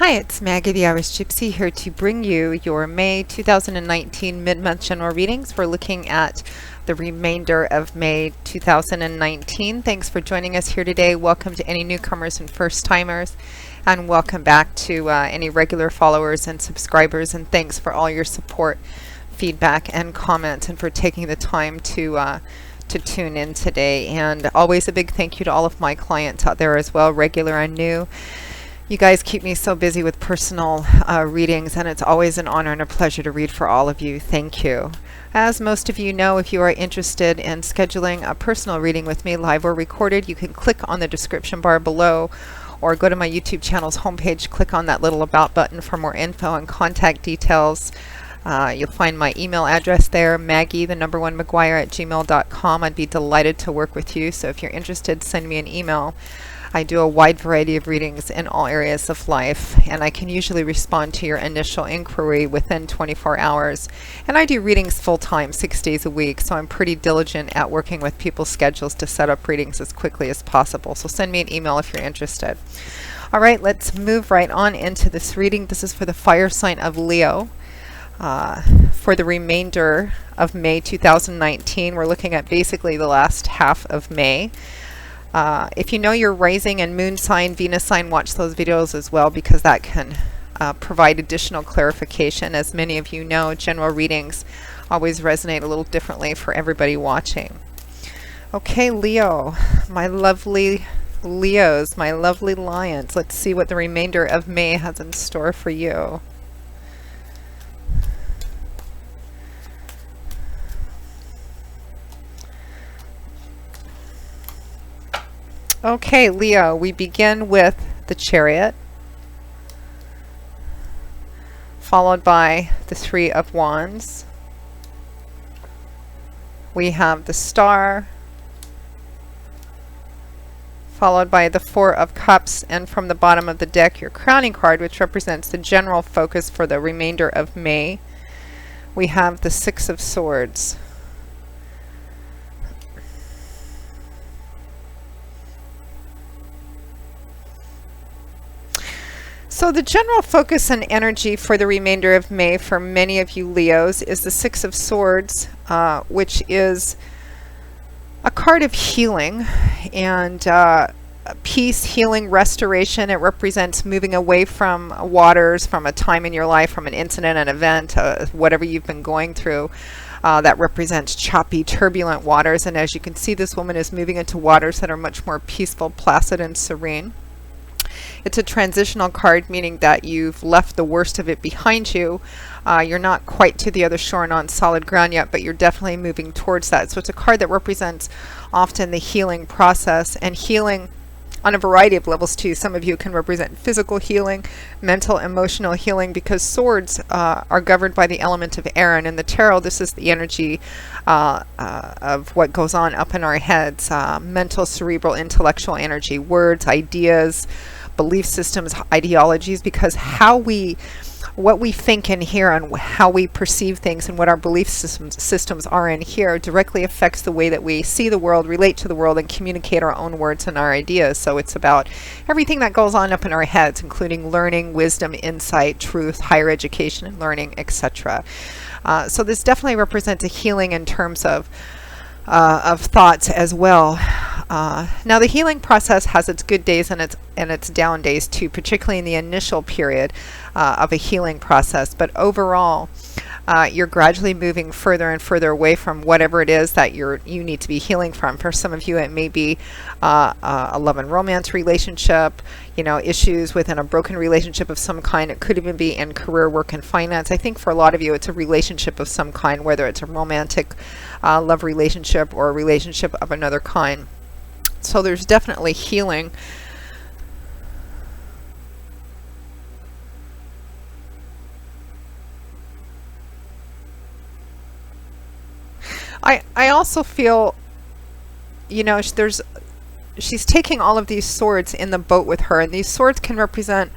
Hi, it's Maggie the Irish Gypsy here to bring you your May 2019 mid-month general readings. We're looking at the remainder of May 2019. Thanks for joining us here today. Welcome to any newcomers and first-timers, and welcome back to any regular followers and subscribers, and thanks for all your support, feedback, and comments, and for taking the time to tune in today. And always a big thank you to all of my clients out there as well, regular and new. You guys keep me so busy with personal readings, and it's always an honor and a pleasure to read for all of you. Thank you. As most of you know, if you are interested in scheduling a personal reading with me, live or recorded, you can click on the description bar below or go to my YouTube channel's homepage, click on that little About button for more info and contact details. You'll find my email address there, Maggie1McGuire@gmail.com. I'd be delighted to work with you. So if you're interested, send me an email. I do a wide variety of readings in all areas of life, and I can usually respond to your initial inquiry within 24 hours. And I do readings full-time, 6 days a week, so I'm pretty diligent at working with people's schedules to set up readings as quickly as possible. So send me an email if you're interested. All right, let's move right on into this reading. This is for the fire sign of Leo. For the remainder of May 2019, we're looking at basically the last half of May. If you know your rising and moon sign, Venus sign, watch those videos as well, because that can provide additional clarification. As many of you know, general readings always resonate a little differently for everybody watching. Okay, Leo, my lovely Leos, my lovely lions. Let's see what the remainder of May has in store for you. Okay, Leo, we begin with the Chariot, followed by the Three of Wands. We have the Star, followed by the Four of Cups, and from the bottom of the deck, your crowning card, which represents the general focus for the remainder of May. We have the Six of Swords. So the general focus and energy for the remainder of May for many of you Leos is the Six of Swords, which is a card of healing and peace, healing, restoration. It represents moving away from waters, from a time in your life, from an incident, an event, whatever you've been going through. That represents choppy, turbulent waters. And as you can see, this woman is moving into waters that are much more peaceful, placid, and serene. It's a transitional card, meaning that you've left the worst of it behind you. You're not quite to the other shore and on solid ground yet, but you're definitely moving towards that. So it's a card that represents often the healing process, and healing on a variety of levels too. Some of you can represent physical healing, mental, emotional healing, because swords are governed by the element of air, and in the tarot this is the energy of what goes on up in our heads, mental, cerebral, intellectual energy, words, ideas, belief systems, ideologies, because what we think in here and how we perceive things and what our belief systems are in here directly affects the way that we see the world, relate to the world, and communicate our own words and our ideas. So it's about everything that goes on up in our heads, including learning, wisdom, insight, truth, higher education and learning, etc. So this definitely represents a healing in terms of thoughts as well. Now the healing process has its good days and its down days too, particularly in the initial period of a healing process. But overall, you're gradually moving further and further away from whatever it is that you need to be healing from. For some of you, it may be a love and romance relationship, issues within a broken relationship of some kind. It could even be in career, work, and finance. I think for a lot of you, it's a relationship of some kind, whether it's a romantic love relationship or a relationship of another kind. So there's definitely healing. I also feel, she's taking all of these swords in the boat with her, and these swords can represent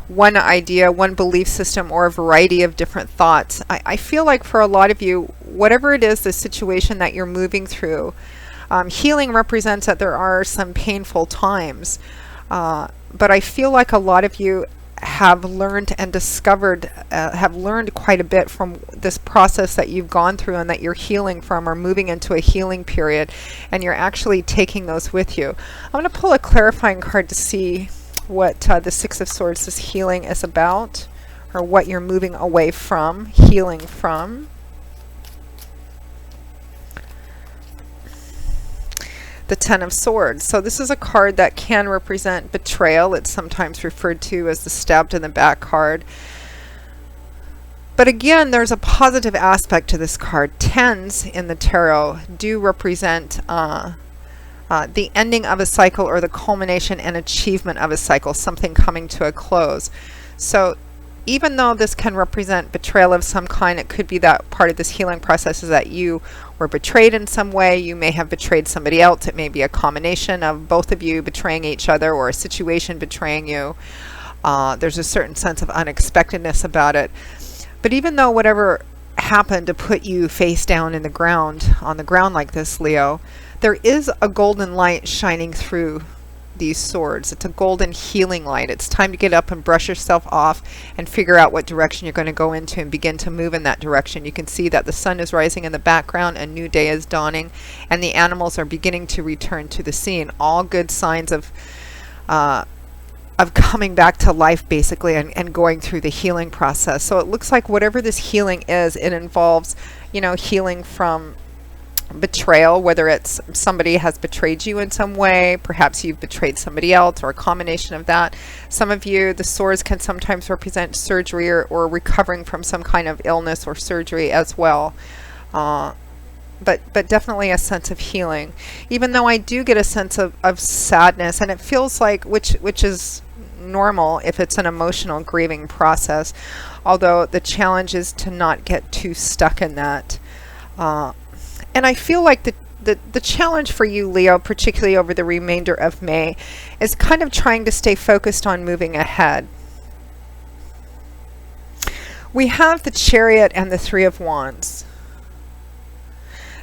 one idea, one belief system, or a variety of different thoughts. I feel like for a lot of you, whatever it is, the situation that you're moving through, healing represents that there are some painful times. but I feel like a lot of you have learned and discovered, have learned quite a bit from this process that you've gone through and that you're healing from, or moving into a healing period, and you're actually taking those with you. I'm going to pull a clarifying card to see what the Six of Swords, this healing, is about, or what you're moving away from, healing from. The Ten of Swords. So this is a card that can represent betrayal. It's sometimes referred to as the stabbed in the back card. But again, there's a positive aspect to this card. Tens in the tarot do represent the ending of a cycle, or the culmination and achievement of a cycle, something coming to a close. So even though this can represent betrayal of some kind, it could be that part of this healing process is that you were betrayed in some way. You may have betrayed somebody else. It may be a combination of both of you betraying each other, or a situation betraying you. There's a certain sense of unexpectedness about it. But even though whatever happened to put you face down in the ground, on the ground like this, Leo, there is a golden light shining through these swords. It's a golden healing light. It's time to get up and brush yourself off and figure out what direction you're going to go into and begin to move in that direction. You can see that the sun is rising in the background, a new day is dawning, and the animals are beginning to return to the scene. All good signs of coming back to life, basically, and going through the healing process. So it looks like whatever this healing is, it involves, you know, healing from betrayal, whether it's somebody has betrayed you in some way, perhaps you've betrayed somebody else, or a combination of that. Some of you, the swords can sometimes represent surgery, or recovering from some kind of illness or surgery as well. But definitely a sense of healing. Even though I do get a sense of sadness, and it feels like, which is normal if it's an emotional grieving process, although the challenge is to not get too stuck in that. And I feel like the challenge for you, Leo, particularly over the remainder of May, is kind of trying to stay focused on moving ahead. We have the Chariot and the Three of Wands.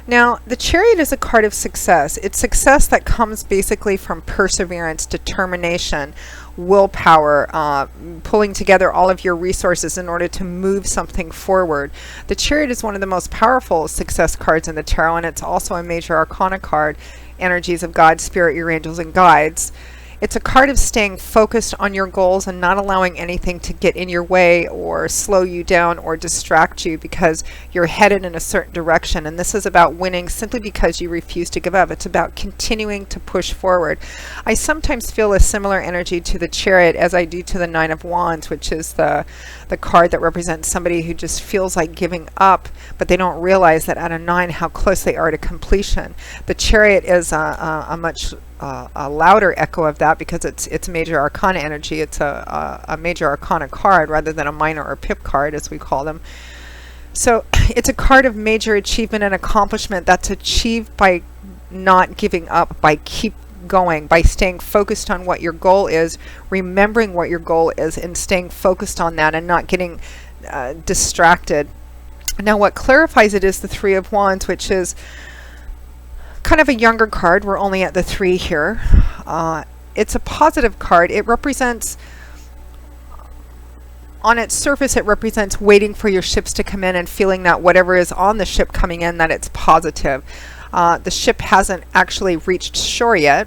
Now, the Chariot is a card of success. It's success that comes basically from perseverance, determination, willpower, pulling together all of your resources in order to move something forward. The Chariot is one of the most powerful success cards in the tarot, and it's also a major arcana card, energies of God, spirit, your angels, and guides. It's a card of staying focused on your goals and not allowing anything to get in your way or slow you down or distract you, because you're headed in a certain direction. And this is about winning simply because you refuse to give up. It's about continuing to push forward. I sometimes feel a similar energy to the Chariot as I do to the Nine of Wands, which is the card that represents somebody who just feels like giving up, but they don't realize that at a 9 how close they are to completion. The Chariot is a much a louder echo of that, because it's major arcana energy. It's a major arcana card rather than a minor or pip card, as we call them. So it's a card of major achievement and accomplishment that's achieved by not giving up, by keep going, by staying focused on what your goal is, remembering what your goal is, and staying focused on that and not getting distracted. Now, what clarifies it is the Three of Wands, which is kind of a younger card. We're only at the 3 here. It's a positive card. It represents, on its surface, it represents waiting for your ships to come in and feeling that whatever is on the ship coming in, that it's positive. The ship hasn't actually reached shore yet,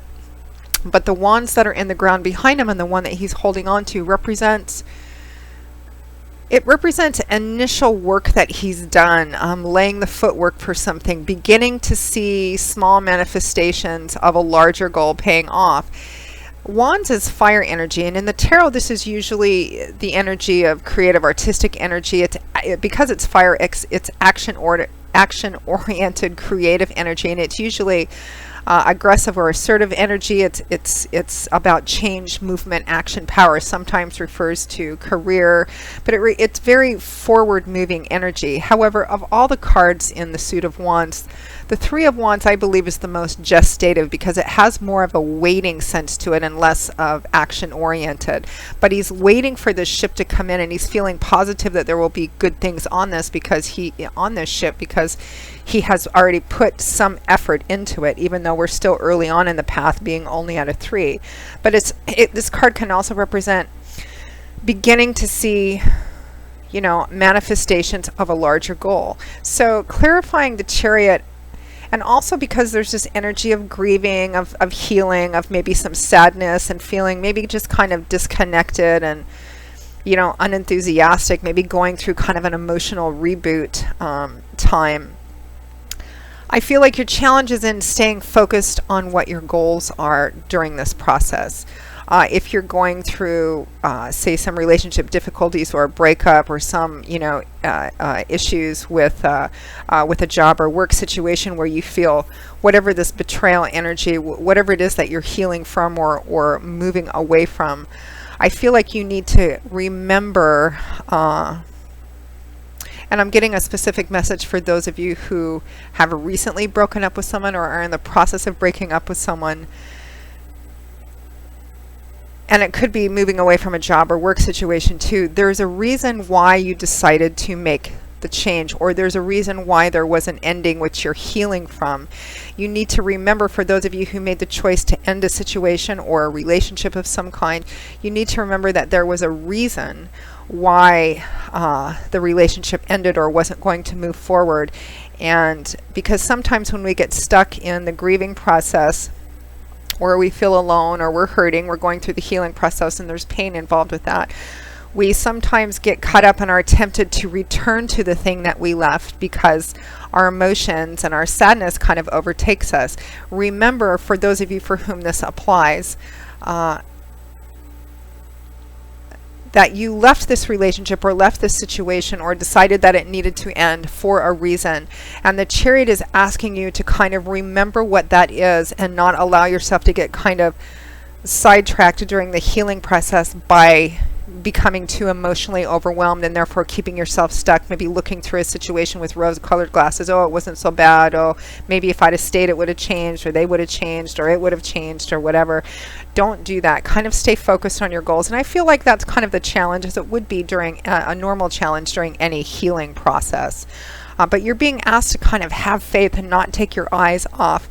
but the wands that are in the ground behind him and the one that he's holding on to represents initial work that he's done, laying the footwork for something, beginning to see small manifestations of a larger goal paying off. Wands is fire energy, and in the tarot this is usually the energy of creative artistic energy. Because it's fire, it's action-oriented creative energy, and it's usually aggressive or assertive energy. It's about change, movement, action, power. Sometimes refers to career, but it's very forward moving energy. However, of all the cards in the suit of wands, The Three of Wands, I believe, is the most gestative because it has more of a waiting sense to it and less of action oriented. But he's waiting for this ship to come in, and he's feeling positive that there will be good things on this ship because he has already put some effort into it, even though we're still early on in the path, being only at a 3. But this card can also represent beginning to see, you know, manifestations of a larger goal. So clarifying the Chariot, and also because there's this energy of grieving, of healing, of maybe some sadness and feeling maybe just kind of disconnected and, you know, unenthusiastic, maybe going through kind of an emotional reboot time. I feel like your challenge is in staying focused on what your goals are during this process. If you're going through, say, some relationship difficulties or a breakup or some, you know, issues with a job or work situation where you feel whatever this betrayal energy, whatever it is that you're healing from or moving away from, I feel like you need to remember, and I'm getting a specific message for those of you who have recently broken up with someone or are in the process of breaking up with someone. And it could be moving away from a job or work situation too. There's a reason why you decided to make the change, or there's a reason why there was an ending which you're healing from. You need to remember, for those of you who made the choice to end a situation or a relationship of some kind, you need to remember that there was a reason why the relationship ended or wasn't going to move forward. And because sometimes when we get stuck in the grieving process, or we feel alone, or we're hurting, we're going through the healing process and there's pain involved with that, we sometimes get caught up and are tempted to return to the thing that we left because our emotions and our sadness kind of overtakes us. Remember, for those of you for whom this applies, that you left this relationship or left this situation or decided that it needed to end for a reason. And the Chariot is asking you to kind of remember what that is and not allow yourself to get kind of sidetracked during the healing process by becoming too emotionally overwhelmed and therefore keeping yourself stuck, maybe looking through a situation with rose-colored glasses. Oh, it wasn't so bad. Oh, maybe if I'd have stayed it would have changed, or they would have changed, or it would have changed, or whatever. Don't do that. Kind of stay focused on your goals. And I feel like that's kind of the challenge, as it would be during a normal challenge during any healing process. But you're being asked to kind of have faith and not take your eyes off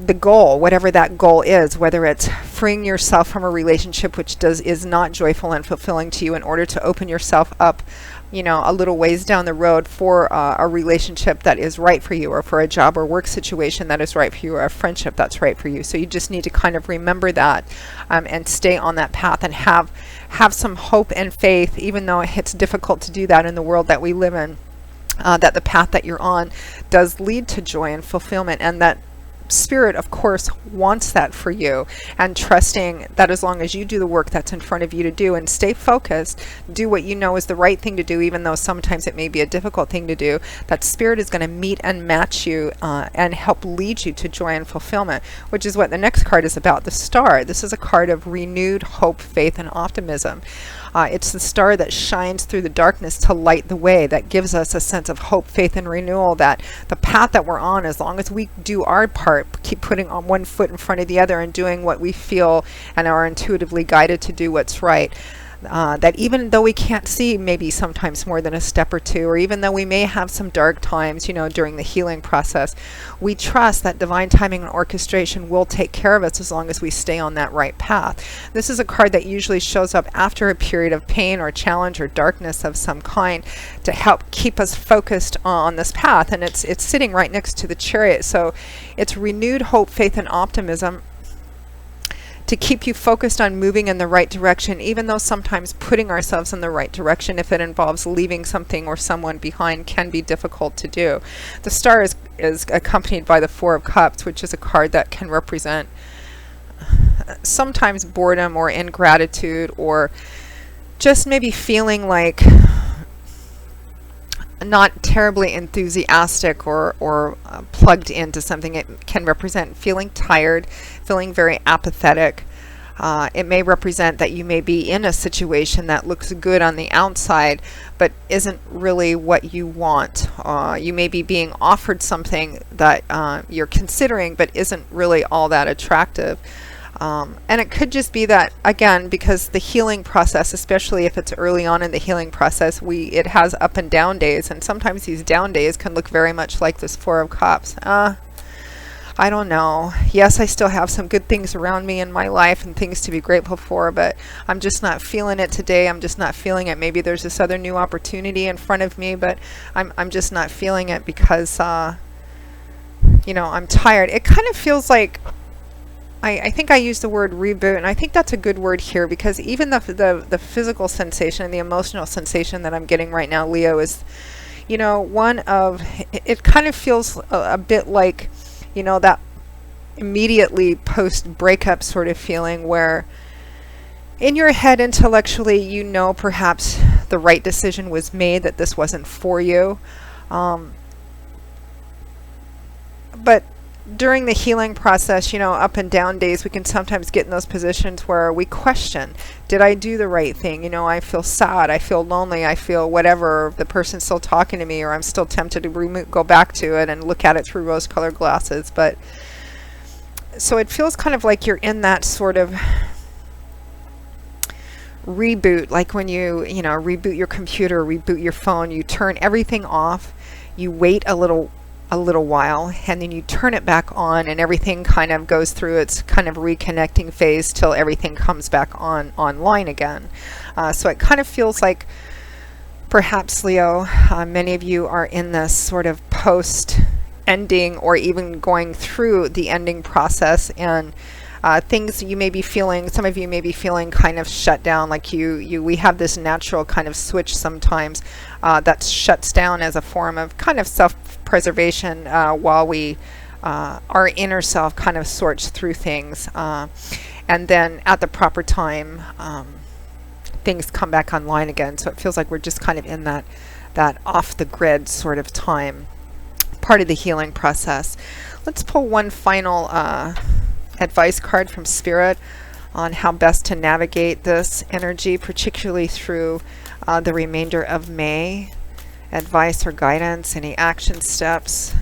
the goal, whatever that goal is, whether it's freeing yourself from a relationship which is not joyful and fulfilling to you, in order to open yourself up, you know, a little ways down the road for a relationship that is right for you, or for a job or work situation that is right for you, or a friendship that's right for you. So you just need to kind of remember that and stay on that path and have some hope and faith, even though it's difficult to do that in the world that we live in, that the path that you're on does lead to joy and fulfillment, and that Spirit, of course, wants that for you, and trusting that as long as you do the work that's in front of you to do and stay focused, do what you know is the right thing to do, even though sometimes it may be a difficult thing to do, that Spirit is going to meet and match you and help lead you to joy and fulfillment, which is what the next card is about, the Star. This is a card of renewed hope, faith, and optimism. It's the star that shines through the darkness to light the way, that gives us a sense of hope, faith, and renewal, that the path that we're on, as long as we do our part, keep putting on one foot in front of the other and doing what we feel and are intuitively guided to do what's right, that even though we can't see maybe sometimes more than a step or two, or even though we may have some dark times, you know, during the healing process, we trust that divine timing and orchestration will take care of us as long as we stay on that right path. This is a card that usually shows up after a period of pain or challenge or darkness of some kind to help keep us focused on this path, and it's sitting right next to the Chariot. So it's renewed hope, faith, and optimism to keep you focused on moving in the right direction, even though sometimes putting ourselves in the right direction, if it involves leaving something or someone behind, can be difficult to do. The Star is accompanied by the Four of Cups, which is a card that can represent sometimes boredom or ingratitude, or just maybe feeling like not terribly enthusiastic or plugged into something. It can represent feeling tired, feeling very apathetic, It may represent that you may be in a situation that looks good on the outside, but isn't really what you want. You may be being offered something that you're considering, but isn't really all that attractive. And it could just be that, again, because the healing process, especially if it's early on in the healing process, it has up and down days, and sometimes these down days can look very much like this Four of Cups. I don't know. Yes, I still have some good things around me in my life and things to be grateful for, but I'm just not feeling it today. I'm just not feeling it. Maybe there's this other new opportunity in front of me, but I'm just not feeling it because, you know, I'm tired. It kind of feels like, I think I used the word reboot, and I think that's a good word here, because even the physical sensation and the emotional sensation that I'm getting right now, Leo, is, you know, it kind of feels a bit like, you know, that immediately post-breakup sort of feeling where in your head intellectually you know perhaps the right decision was made, that this wasn't for you. But during the healing process, you know, up and down days, we can sometimes get in those positions where we question, did I do the right thing? You know, I feel sad, I feel lonely, I feel whatever, the person's still talking to me, or I'm still tempted to go back to it and look at it through rose-colored glasses. But so it feels kind of like you're in that sort of reboot, like when you know, reboot your computer, reboot your phone, you turn everything off, you wait a little while, and then you turn it back on, and everything kind of goes through its kind of reconnecting phase till everything comes back online again. So it kind of feels like perhaps, Leo, many of you are in this sort of post ending, or even going through the ending process, and things you may be feeling, some of you may be feeling kind of shut down, like we have this natural kind of switch sometimes that shuts down as a form of kind of self-preservation while our inner self kind of sorts through things, and then at the proper time things come back online again. So it feels like we're just kind of in that off the grid sort of time, part of the healing process. Let's pull one final advice card from Spirit on how best to navigate this energy, particularly through the remainder of May. Advice or guidance, any action steps.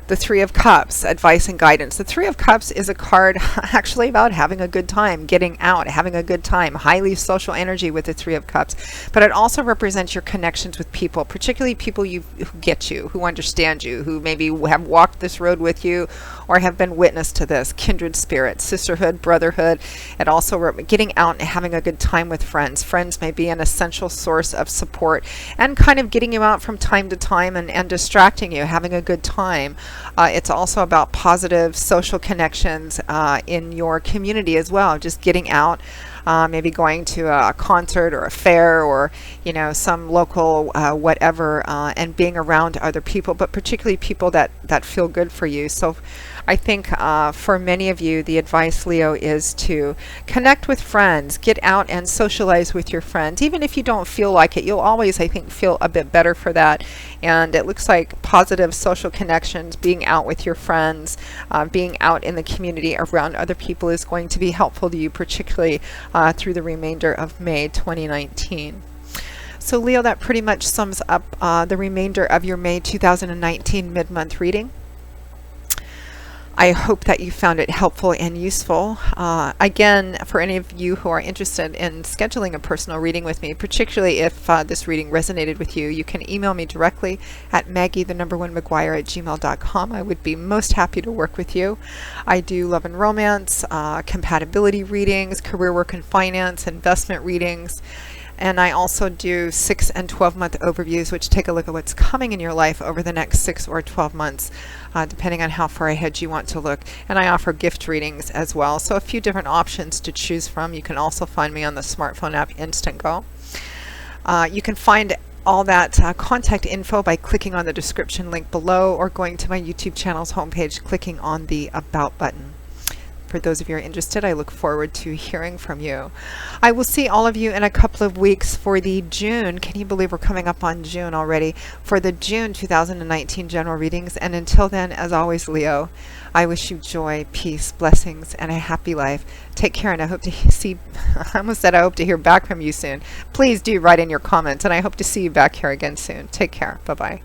The Three of Cups, advice and guidance. The Three of Cups is a card actually about having a good time, getting out, having a good time, highly social energy with the Three of Cups. But it also represents your connections with people, particularly people who get you, who understand you, who maybe have walked this road with you or have been witness to this. Kindred spirits, sisterhood, brotherhood. It also getting out and having a good time with friends. Friends may be an essential source of support and kind of getting you out from time to time and distracting you, having a good time. It's also about positive social connections in your community as well, just getting out, maybe going to a concert or a fair, or, you know, some local whatever, and being around other people, but particularly people that feel good for you. So I think for many of you, the advice, Leo, is to connect with friends, get out and socialize with your friends. Even if you don't feel like it, you'll always, I think, feel a bit better for that. And it looks like positive social connections, being out with your friends, being out in the community around other people is going to be helpful to you, particularly through the remainder of May 2019. So Leo, that pretty much sums up the remainder of your May 2019 mid-month reading. I hope that you found it helpful and useful. Again, for any of you who are interested in scheduling a personal reading with me, particularly if this reading resonated with you, you can email me directly at Maggie1McGuire@gmail.com. I would be most happy to work with you. I do love and romance, compatibility readings, career, work, and finance, investment readings. And I also do 6 and 12-month overviews, which take a look at what's coming in your life over the next 6 or 12 months, depending on how far ahead you want to look. And I offer gift readings as well, so a few different options to choose from. You can also find me on the smartphone app Instantgo. You can find all that contact info by clicking on the description link below, or going to my YouTube channel's homepage, clicking on the About button. For those of you who are interested, I look forward to hearing from you. I will see all of you in a couple of weeks for the June, can you believe we're coming up on June already, for the June 2019 general readings. And until then, as always, Leo, I wish you joy, peace, blessings, and a happy life. Take care, and I hope to see, I almost said I hope to hear back from you soon. Please do write in your comments, and I hope to see you back here again soon. Take care. Bye-bye.